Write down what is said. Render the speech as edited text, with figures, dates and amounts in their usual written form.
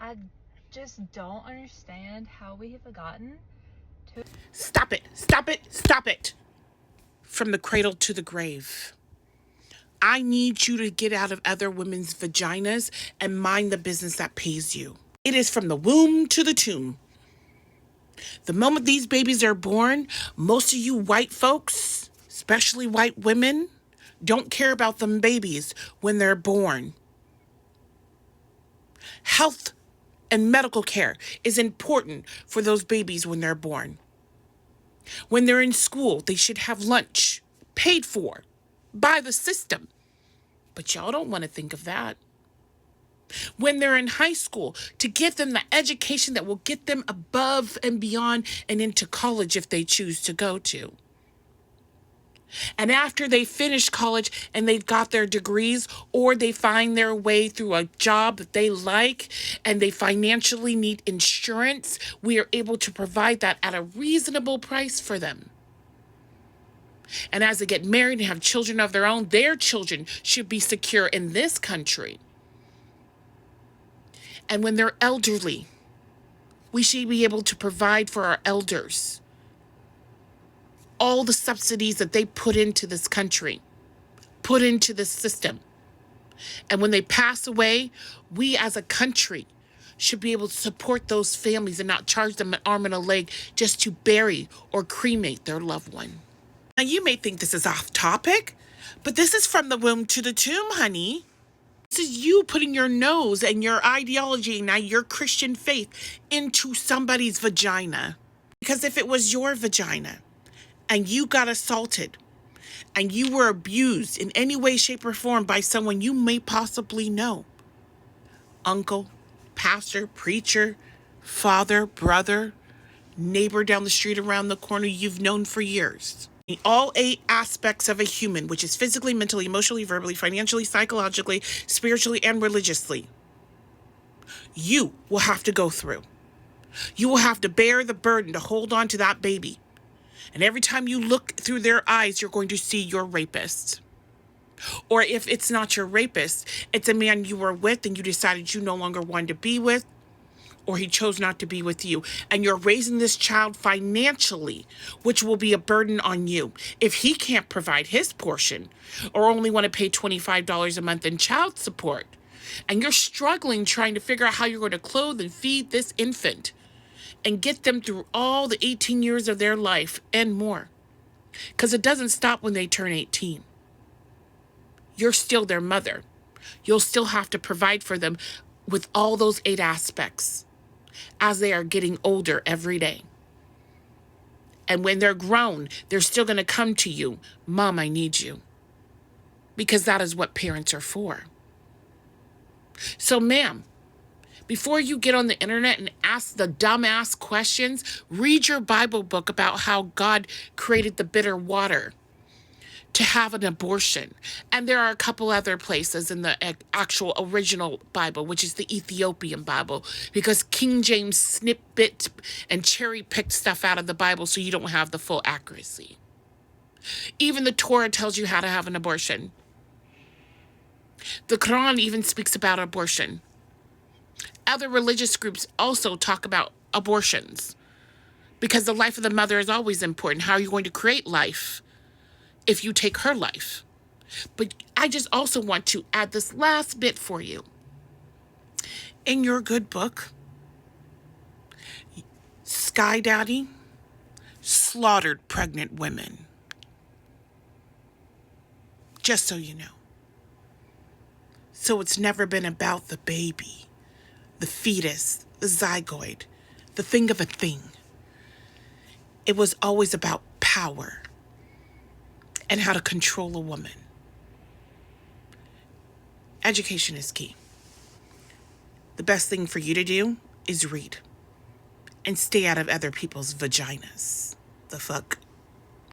I just don't understand how we have gotten to. Stop it. Stop it. Stop it. From the cradle to the grave. I need you to get out of other women's vaginas and mind the business that pays you. It is from the womb to the tomb. The moment these babies are born, most of you white folks, especially white women, don't care about them babies when they're born. Health and medical care is important for those babies when they're born. When they're in school, they should have lunch paid for by the system. But y'all don't want to think of that. When they're in high school, to give them the education that will get them above and beyond and into college if they choose to go to. And after they finish college and they've got their degrees, or they find their way through a job that they like and they financially need insurance, we are able to provide that at a reasonable price for them. And as they get married and have children of their own, their children should be secure in this country. And when they're elderly, we should be able to provide for our elders all the subsidies that they put into this country, put into this system. And when they pass away, we as a country should be able to support those families and not charge them an arm and a leg just to bury or cremate their loved one. Now, you may think this is off topic, but this is from the womb to the tomb, honey. This is you putting your nose and your ideology, now your Christian faith, into somebody's vagina. Because if it was your vagina and you got assaulted and you were abused in any way, shape, or form by someone you may possibly know, uncle, pastor, preacher, father, brother, neighbor down the street, around the corner you've known for years, all 8 aspects of a human, which is physically, mentally, emotionally, verbally, financially, psychologically, spiritually, and religiously, you will have to go through. You will have to bear the burden to hold on to that baby. And every time you look through their eyes, you're going to see your rapist. Or if it's not your rapist, it's a man you were with and you decided you no longer wanted to be with, or he chose not to be with you. And you're raising this child financially, which will be a burden on you. If he can't provide his portion, or only want to pay $25 a month in child support, and you're struggling trying to figure out how you're going to clothe and feed this infant and get them through all the 18 years of their life and more. Because it doesn't stop when they turn 18. You're still their mother. You'll still have to provide for them with all those 8 aspects as they are getting older every day. And when they're grown, they're still going to come to you, Mom, I need you. Because that is what parents are for. So, ma'am, before you get on the internet and ask the dumbass questions, read your Bible book about how God created the bitter water to have an abortion. And there are a couple other places in the actual original Bible, which is the Ethiopian Bible, because King James snippet and cherry picked stuff out of the Bible so you don't have the full accuracy. Even the Torah tells you how to have an abortion. The Quran even speaks about abortion. Other religious groups also talk about abortions because the life of the mother is always important. How are you going to create life if you take her life? But I just also want to add this last bit for you. In your good book, Sky Daddy slaughtered pregnant women. Just so you know. So it's never been about the baby, the fetus, the zygoid, the thing of a thing. It was always about power and how to control a woman. Education is key. The best thing for you to do is read and stay out of other people's vaginas. The fuck?